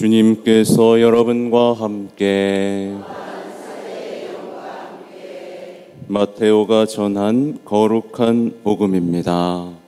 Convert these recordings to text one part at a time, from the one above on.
주님께서 여러분과 함께 마테오가 전한 거룩한 복음입니다.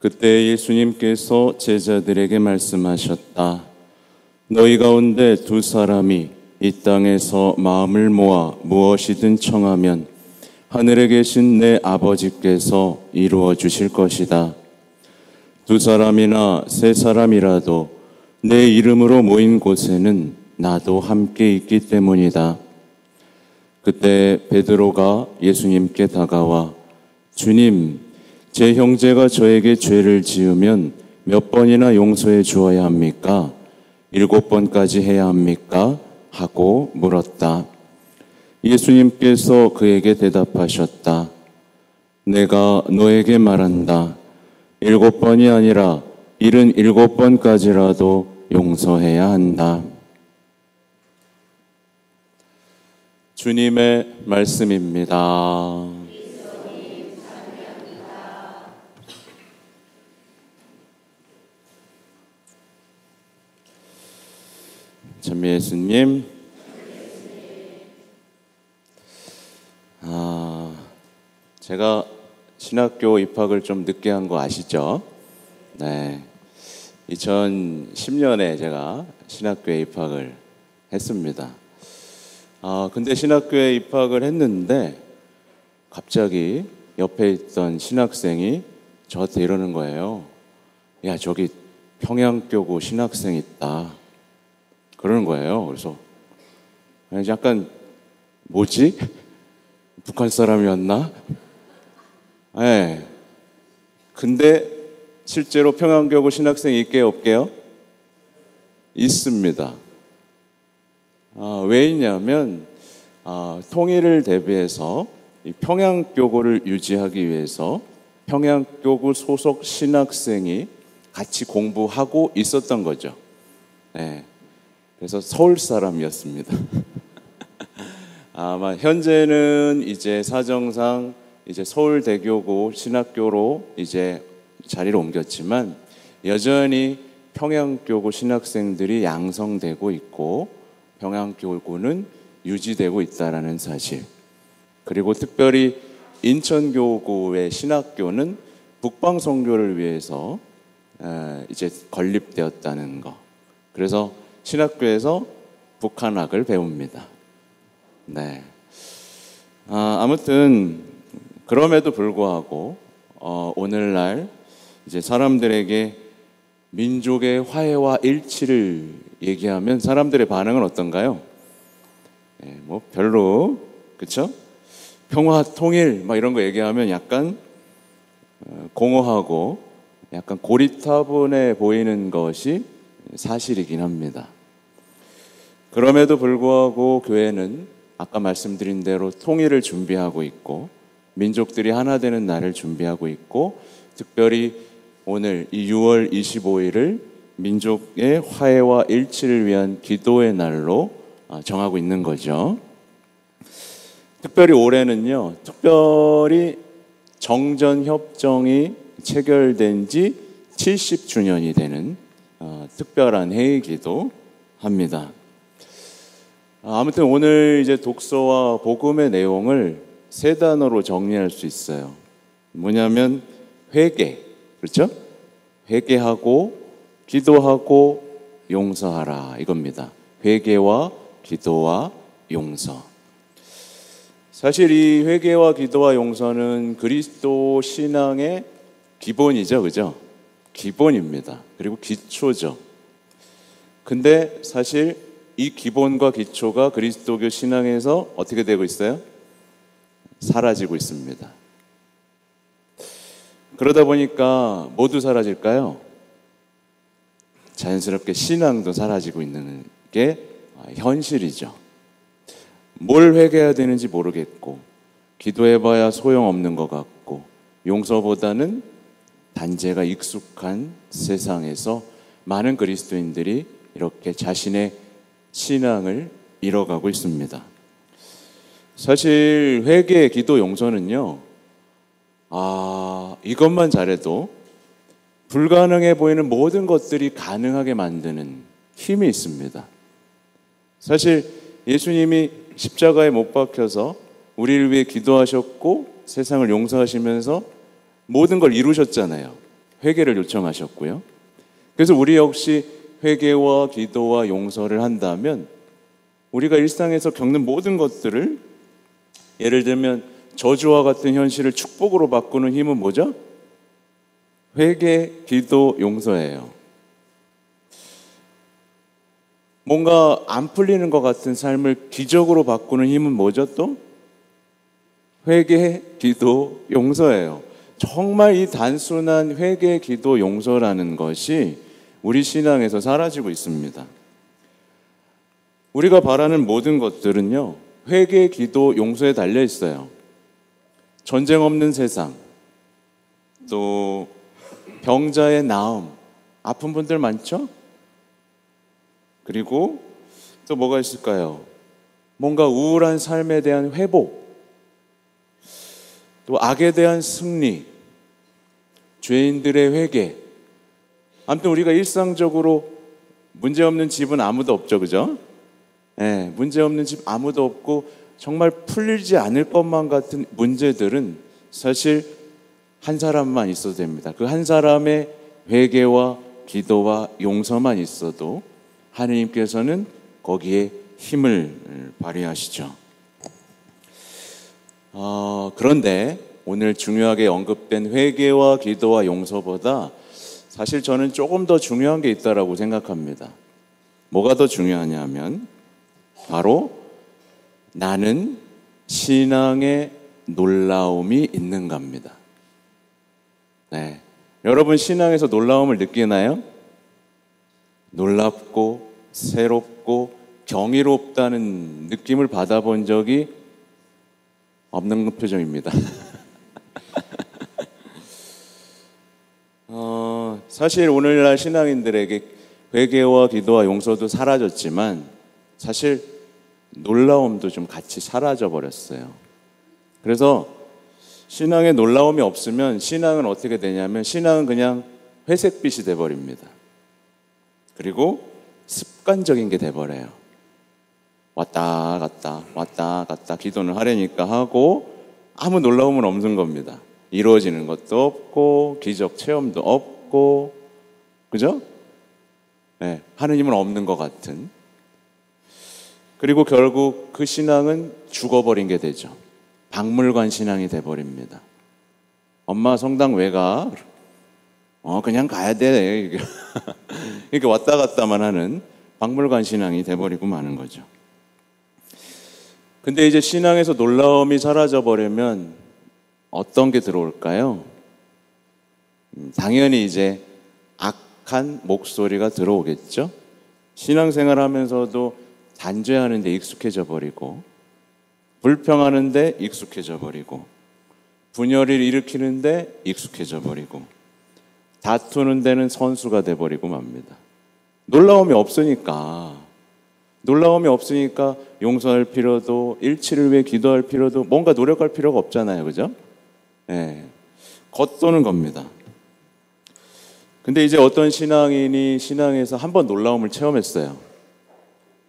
그때 예수님께서 제자들에게 말씀하셨다. 너희 가운데 두 사람이 이 땅에서 마음을 모아 무엇이든 청하면 하늘에 계신 내 아버지께서 이루어 주실 것이다. 두 사람이나 세 사람이라도 내 이름으로 모인 곳에는 나도 함께 있기 때문이다. 그때 베드로가 예수님께 다가와 주님, 제 형제가 저에게 죄를 지으면 몇 번이나 용서해 주어야 합니까? 7번까지 해야 합니까? 하고 물었다. 예수님께서 그에게 대답하셨다. 내가 너에게 말한다. 7번이 아니라 77번까지라도 용서해야 한다. 주님의 말씀입니다. 찬미 예수님, 제가 신학교 입학을 좀 늦게 한 거 아시죠? 네, 2010년에 제가 신학교에 입학을 했습니다. 근데 신학교에 입학을 했는데 갑자기 옆에 있던 신학생이 저한테 이러는 거예요. 야, 저기 평양교구 신학생 있다. 그러는 거예요. 그래서 약간 뭐지? 북한 사람이었나? 네. 근데 실제로 평양교구 신학생이 있게요, 없게요? 있습니다. 왜 있냐면 통일을 대비해서 이 평양교구를 유지하기 위해서 평양교구 소속 신학생이 같이 공부하고 있었던 거죠. 네. 그래서 서울 사람이었습니다. 아마 현재는 이제 사정상 이제 서울대교구 신학교로 이제 자리를 옮겼지만 여전히 평양교구 신학생들이 양성되고 있고 평양교구는 유지되고 있다라는 사실. 그리고 특별히 인천교구의 신학교는 북방선교를 위해서 이제 건립되었다는 거. 그래서 신학교에서 북한학을 배웁니다. 네. 아무튼 그럼에도 불구하고 오늘날 이제 사람들에게 민족의 화해와 일치를 얘기하면 사람들의 반응은 어떤가요? 네, 뭐 별로, 그렇죠? 평화, 통일 막 이런 거 얘기하면 약간 공허하고 약간 고리타분해 보이는 것이 사실이긴 합니다. 그럼에도 불구하고 교회는 아까 말씀드린 대로 통일을 준비하고 있고 민족들이 하나 되는 날을 준비하고 있고 특별히 오늘 이 6월 25일을 민족의 화해와 일치를 위한 기도의 날로 정하고 있는 거죠. 특별히 올해는요, 특별히 정전협정이 체결된 지 70주년이 되는 특별한 해이기도 합니다. 아무튼 오늘 이제 독서와 복음의 내용을 세 단어로 정리할 수 있어요. 뭐냐면 회개, 그렇죠? 회개하고 기도하고 용서하라 이겁니다. 회개와 기도와 용서. 사실 이 회개와 기도와 용서는 그리스도 신앙의 기본이죠, 그죠? 기본입니다. 그리고 기초죠. 근데 사실 이 기본과 기초가 그리스도교 신앙에서 어떻게 되고 있어요? 사라지고 있습니다. 그러다 보니까 모두 사라질까요? 자연스럽게 신앙도 사라지고 있는 게 현실이죠. 뭘 회개해야 되는지 모르겠고 기도해봐야 소용없는 것 같고 용서보다는 단죄가 익숙한 세상에서 많은 그리스도인들이 이렇게 자신의 신앙을 잃어가고 있습니다. 사실 회개, 기도, 용서는요, 이것만 잘해도 불가능해 보이는 모든 것들이 가능하게 만드는 힘이 있습니다. 사실 예수님이 십자가에 못 박혀서 우리를 위해 기도하셨고 세상을 용서하시면서 모든 걸 이루셨잖아요. 회개를 요청하셨고요. 그래서 우리 역시 회개와 기도와 용서를 한다면 우리가 일상에서 겪는 모든 것들을, 예를 들면 저주와 같은 현실을 축복으로 바꾸는 힘은 뭐죠? 회개, 기도, 용서예요. 뭔가 안 풀리는 것 같은 삶을 기적으로 바꾸는 힘은 뭐죠 또? 회개, 기도, 용서예요. 정말 이 단순한 회개, 기도, 용서라는 것이 우리 신앙에서 사라지고 있습니다. 우리가 바라는 모든 것들은요, 회개, 기도, 용서에 달려 있어요. 전쟁 없는 세상, 또 병자의 나음, 아픈 분들 많죠? 그리고 또 뭐가 있을까요? 뭔가 우울한 삶에 대한 회복, 또 악에 대한 승리, 죄인들의 회개. 아무튼 우리가 일상적으로 문제없는 집은 아무도 없죠, 그죠? 네, 문제없는 집 아무도 없고 정말 풀리지 않을 것만 같은 문제들은 사실 한 사람만 있어도 됩니다. 그 한 사람의 회개와 기도와 용서만 있어도 하느님께서는 거기에 힘을 발휘하시죠. 그런데 오늘 중요하게 언급된 회개와 기도와 용서보다 사실 저는 조금 더 중요한 게 있다라고 생각합니다. 뭐가 더 중요하냐면 바로 나는 신앙의 놀라움이 있는가입니다. 네. 여러분 신앙에서 놀라움을 느끼나요? 놀랍고 새롭고 경이롭다는 느낌을 받아본 적이 없는 표정입니다. 사실 오늘날 신앙인들에게 회개와 기도와 용서도 사라졌지만 사실 놀라움도 좀 같이 사라져 버렸어요. 그래서 신앙에 놀라움이 없으면 신앙은 어떻게 되냐면 신앙은 그냥 회색빛이 돼버립니다. 그리고 습관적인 게 돼버려요. 왔다 갔다 기도는 하려니까 하고 아무 놀라움은 없는 겁니다. 이루어지는 것도 없고 기적 체험도 없고, 그죠? 네, 하느님은 없는 것 같은. 그리고 결국 그 신앙은 죽어버린 게 되죠. 박물관 신앙이 돼버립니다. 엄마 성당 왜 가? 그냥 가야 돼. 이렇게 왔다 갔다만 하는 박물관 신앙이 돼버리고 마는 거죠. 근데 이제 신앙에서 놀라움이 사라져 버리면 어떤 게 들어올까요? 당연히 이제 악한 목소리가 들어오겠죠. 신앙생활 하면서도 단죄하는 데 익숙해져 버리고, 불평하는 데 익숙해져 버리고, 분열을 일으키는 데 익숙해져 버리고, 다투는 데는 선수가 돼 버리고 맙니다. 놀라움이 없으니까 용서할 필요도, 일치를 위해 기도할 필요도, 뭔가 노력할 필요가 없잖아요, 그죠? 네. 겉도는 겁니다. 근데 이제 어떤 신앙인이 신앙에서 한번 놀라움을 체험했어요.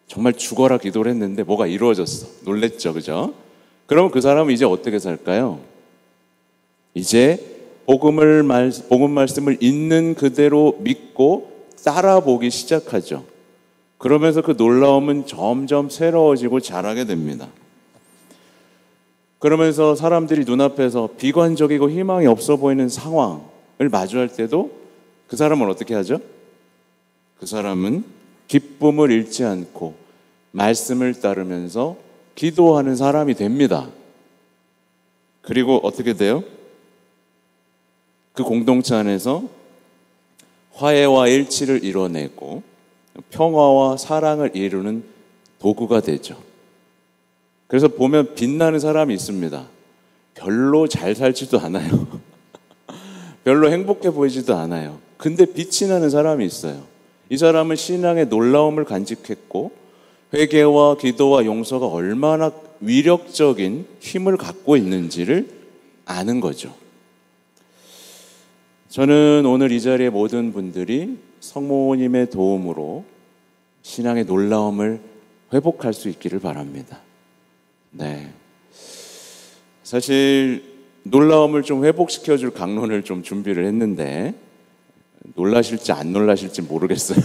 정말 죽어라 기도를 했는데 뭐가 이루어졌어. 놀랬죠, 그죠? 그러면 그 사람은 이제 어떻게 살까요? 이제 복음 말씀을 있는 그대로 믿고 따라보기 시작하죠. 그러면서 그 놀라움은 점점 새로워지고 자라게 됩니다. 그러면서 사람들이 눈앞에서 비관적이고 희망이 없어 보이는 상황을 마주할 때도 그 사람은 어떻게 하죠? 그 사람은 기쁨을 잃지 않고 말씀을 따르면서 기도하는 사람이 됩니다. 그리고 어떻게 돼요? 그 공동체 안에서 화해와 일치를 이뤄내고 평화와 사랑을 이루는 도구가 되죠. 그래서 보면 빛나는 사람이 있습니다. 별로 잘 살지도 않아요. 별로 행복해 보이지도 않아요. 근데 빛이 나는 사람이 있어요. 이 사람은 신앙의 놀라움을 간직했고 회개와 기도와 용서가 얼마나 위력적인 힘을 갖고 있는지를 아는 거죠. 저는 오늘 이 자리에 모든 분들이 성모님의 도움으로 신앙의 놀라움을 회복할 수 있기를 바랍니다. 네. 사실 놀라움을 좀 회복시켜줄 강론을 좀 준비를 했는데 놀라실지 안 놀라실지 모르겠어요.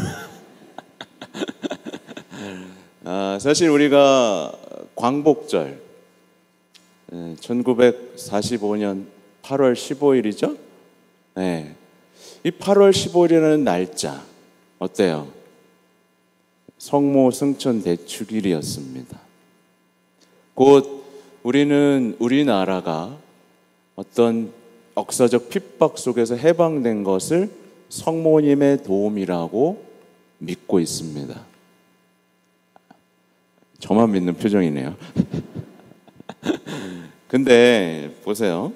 사실 우리가 광복절 1945년 8월 15일이죠? 네. 이 8월 15일이라는 날짜 어때요? 성모 승천 대축일이었습니다. 곧 우리나라가 어떤 역사적 핍박 속에서 해방된 것을 성모님의 도움이라고 믿고 있습니다. 저만 믿는 표정이네요. 근데 보세요.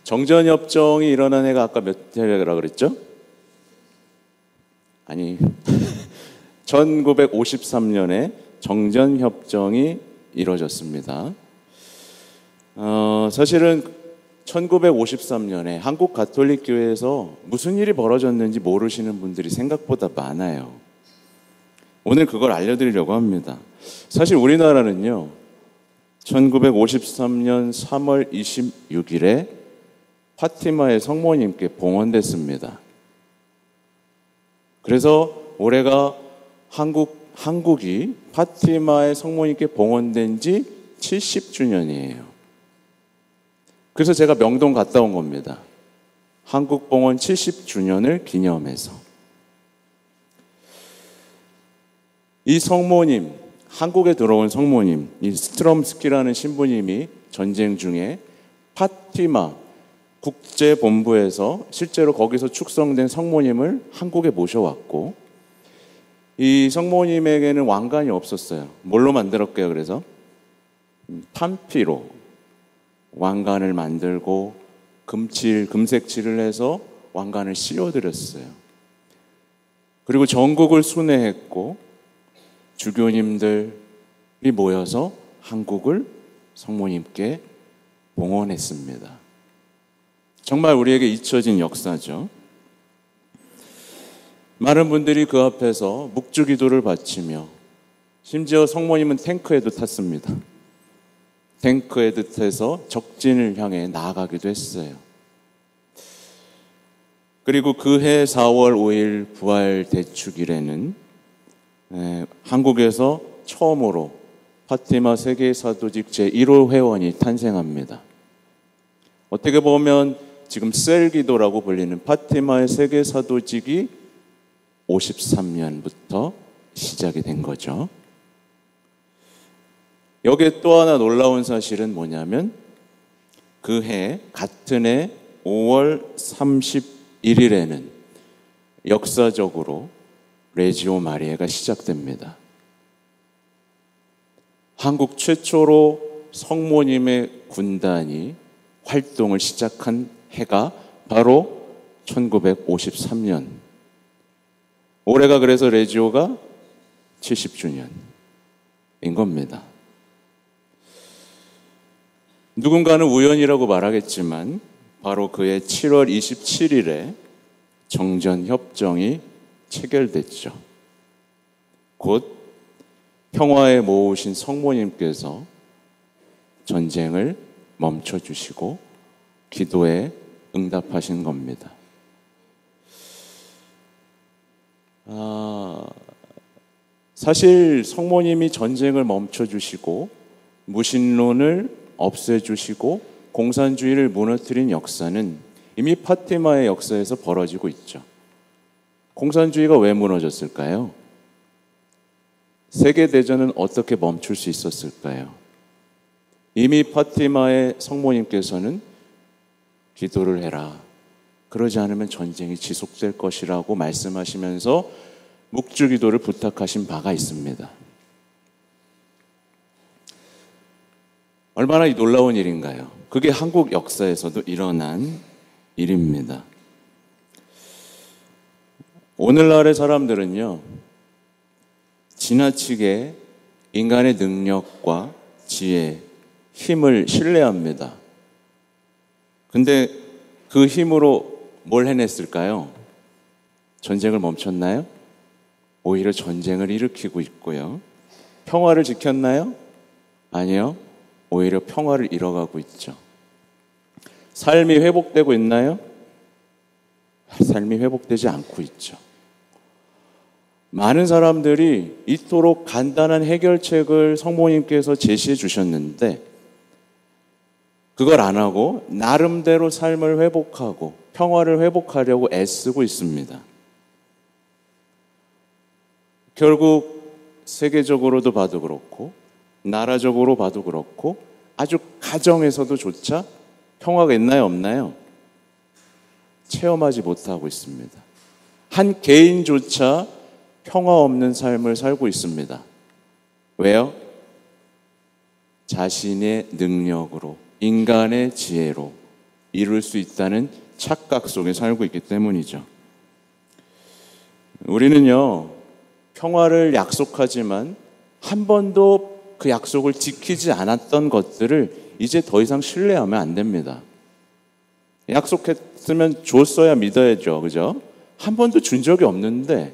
정전협정이 일어난 해가 아까 몇 해라 그랬죠? 아니 1953년에 정전협정이 이루어졌습니다. 사실은 1953년에 한국 가톨릭 교회에서 무슨 일이 벌어졌는지 모르시는 분들이 생각보다 많아요. 오늘 그걸 알려드리려고 합니다. 사실 우리나라는요 1953년 3월 26일에 파티마의 성모님께 봉헌됐습니다. 그래서 올해가 한국이 파티마의 성모님께 봉헌된 지 70주년이에요. 그래서 제가 명동 갔다 온 겁니다. 한국 봉헌 70주년을 기념해서. 이 성모님, 한국에 들어온 성모님, 이 스트럼스키라는 신부님이 전쟁 중에 파티마 국제본부에서 실제로 거기서 축성된 성모님을 한국에 모셔왔고, 이 성모님에게는 왕관이 없었어요. 뭘로 만들었게요? 그래서 판피로 왕관을 만들고 금색칠을 해서 왕관을 씌워드렸어요. 그리고 전국을 순회했고 주교님들이 모여서 한국을 성모님께 봉헌했습니다. 정말 우리에게 잊혀진 역사죠. 많은 분들이 그 앞에서 묵주기도를 바치며 심지어 성모님은 탱크에도 탔습니다. 탱크에도 타서 적진을 향해 나아가기도 했어요. 그리고 그해 4월 5일 부활 대축일에는 한국에서 처음으로 파티마 세계사도직 제1호 회원이 탄생합니다. 어떻게 보면 지금 셀기도라고 불리는 파티마의 세계사도직이 53년부터 시작이 된 거죠. 여기에 또 하나 놀라운 사실은 뭐냐면 같은 해 5월 31일에는 역사적으로 레지오 마리아가 시작됩니다. 한국 최초로 성모님의 군단이 활동을 시작한 해가 바로 1953년. 올해가 그래서 레지오가 70주년인 겁니다. 누군가는 우연이라고 말하겠지만 바로 그해 7월 27일에 정전협정이 체결됐죠. 곧 평화에 모으신 성모님께서 전쟁을 멈춰주시고 기도에 응답하신 겁니다. 사실 성모님이 전쟁을 멈춰주시고 무신론을 없애주시고 공산주의를 무너뜨린 역사는 이미 파티마의 역사에서 벌어지고 있죠. 공산주의가 왜 무너졌을까요? 세계대전은 어떻게 멈출 수 있었을까요? 이미 파티마의 성모님께서는 기도를 해라. 그러지 않으면 전쟁이 지속될 것이라고 말씀하시면서 묵주기도를 부탁하신 바가 있습니다. 얼마나 놀라운 일인가요? 그게 한국 역사에서도 일어난 일입니다. 오늘날의 사람들은요, 지나치게 인간의 능력과 지혜, 힘을 신뢰합니다. 근데 그 힘으로 뭘 해냈을까요? 전쟁을 멈췄나요? 오히려 전쟁을 일으키고 있고요. 평화를 지켰나요? 아니요. 오히려 평화를 잃어가고 있죠. 삶이 회복되고 있나요? 삶이 회복되지 않고 있죠. 많은 사람들이 이토록 간단한 해결책을 성모님께서 제시해 주셨는데 그걸 안 하고 나름대로 삶을 회복하고 평화를 회복하려고 애쓰고 있습니다. 결국 세계적으로도 봐도 그렇고 나라적으로 봐도 그렇고 아주 가정에서도 조차 평화가 있나요? 없나요? 체험하지 못하고 있습니다. 한 개인조차 평화 없는 삶을 살고 있습니다. 왜요? 자신의 능력으로, 인간의 지혜로 이룰 수 있다는 착각 속에 살고 있기 때문이죠. 우리는요, 평화를 약속하지만 한 번도 그 약속을 지키지 않았던 것들을 이제 더 이상 신뢰하면 안 됩니다. 약속했으면 줬어야 믿어야죠. 그죠? 한 번도 준 적이 없는데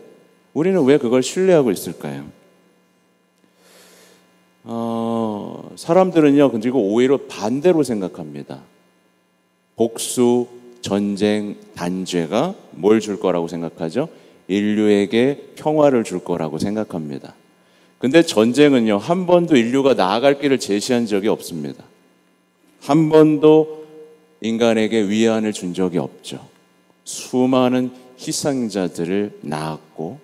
우리는 왜 그걸 신뢰하고 있을까요? 사람들은요, 그리고 오히려 반대로 생각합니다. 복수, 전쟁, 단죄가 뭘 줄 거라고 생각하죠? 인류에게 평화를 줄 거라고 생각합니다. 근데 전쟁은요, 한 번도 인류가 나아갈 길을 제시한 적이 없습니다. 한 번도 인간에게 위안을 준 적이 없죠. 수많은 희생자들을 낳았고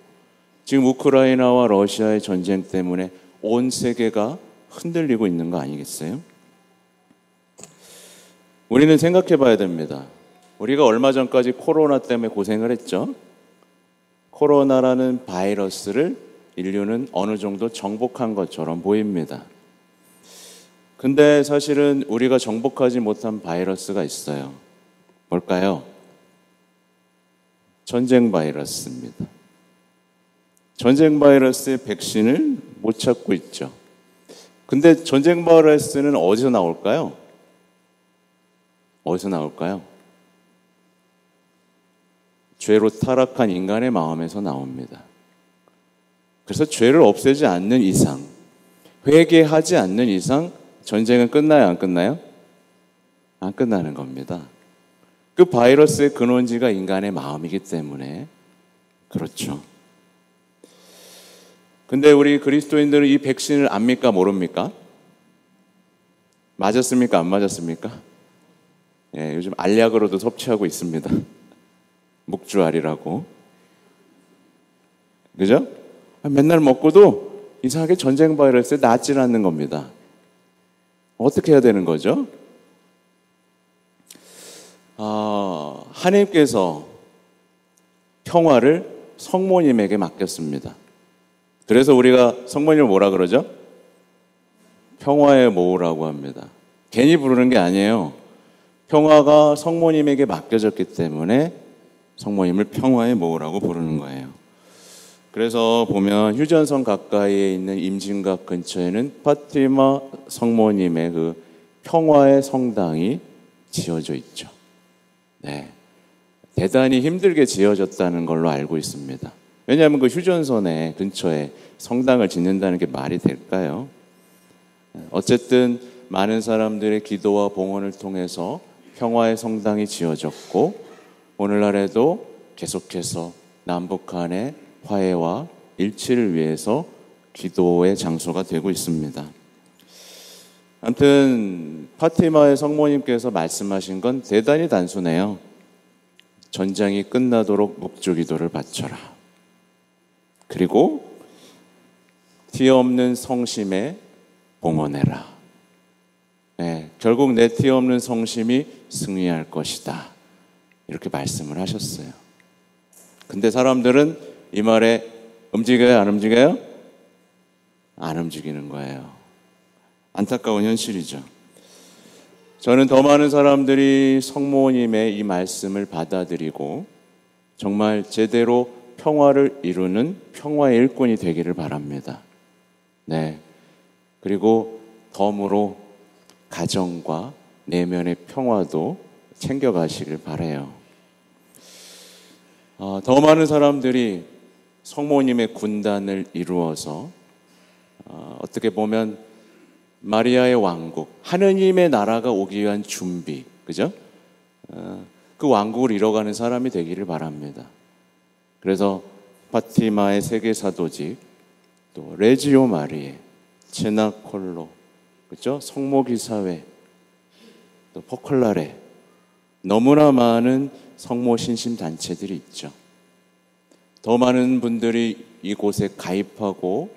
지금 우크라이나와 러시아의 전쟁 때문에 온 세계가 흔들리고 있는 거 아니겠어요? 우리는 생각해 봐야 됩니다. 우리가 얼마 전까지 코로나 때문에 고생을 했죠. 코로나라는 바이러스를 인류는 어느 정도 정복한 것처럼 보입니다. 근데 사실은 우리가 정복하지 못한 바이러스가 있어요. 뭘까요? 전쟁 바이러스입니다. 전쟁 바이러스의 백신을 못 찾고 있죠. 근데 전쟁 바이러스는 어디서 나올까요? 어디서 나올까요? 죄로 타락한 인간의 마음에서 나옵니다. 그래서 죄를 없애지 않는 이상, 회개하지 않는 이상 전쟁은 끝나요? 안 끝나요? 안 끝나는 겁니다. 그 바이러스의 근원지가 인간의 마음이기 때문에 그렇죠. 근데 우리 그리스도인들은 이 백신을 압니까? 모릅니까? 맞았습니까? 안 맞았습니까? 예, 요즘 알약으로도 섭취하고 있습니다. 묵주알이라고. 그죠? 맨날 먹고도 이상하게 전쟁 바이러스에 낫질 않는 겁니다. 어떻게 해야 되는 거죠? 하나님께서 평화를 성모님에게 맡겼습니다. 그래서 우리가 성모님을 뭐라 그러죠? 평화의 모우라고 합니다. 괜히 부르는 게 아니에요. 평화가 성모님에게 맡겨졌기 때문에 성모님을 평화의 모우라고 부르는 거예요. 그래서 보면 휴전선 가까이에 있는 임진각 근처에는 파티마 성모님의 그 평화의 성당이 지어져 있죠. 네, 대단히 힘들게 지어졌다는 걸로 알고 있습니다. 왜냐하면 그 휴전선에 근처에 성당을 짓는다는 게 말이 될까요? 어쨌든 많은 사람들의 기도와 봉헌을 통해서 평화의 성당이 지어졌고 오늘날에도 계속해서 남북 간의 화해와 일치를 위해서 기도의 장소가 되고 있습니다. 아무튼 파티마의 성모님께서 말씀하신 건 대단히 단순해요. 전쟁이 끝나도록 묵주기도를 바쳐라. 그리고 티 없는 성심에 봉헌해라. 네, 결국 내 티 없는 성심이 승리할 것이다. 이렇게 말씀을 하셨어요. 근데 사람들은 이 말에 움직여요? 안 움직여요? 안 움직이는 거예요. 안타까운 현실이죠. 저는 더 많은 사람들이 성모님의 이 말씀을 받아들이고 정말 제대로 평화를 이루는 평화의 일꾼이 되기를 바랍니다. 네. 그리고 덤으로 가정과 내면의 평화도 챙겨가시길 바라요. 더 많은 사람들이 성모님의 군단을 이루어서 어떻게 보면 마리아의 왕국, 하느님의 나라가 오기 위한 준비, 그죠? 그 왕국을 이뤄가는 사람이 되기를 바랍니다. 그래서 파티마의 세계사도직, 또 레지오 마리에, 제나콜로, 그죠? 성모기사회, 또 포컬라레, 너무나 많은 성모 신심 단체들이 있죠. 더 많은 분들이 이곳에 가입하고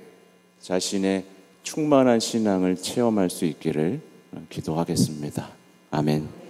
자신의 충만한 신앙을 체험할 수 있기를 기도하겠습니다. 아멘.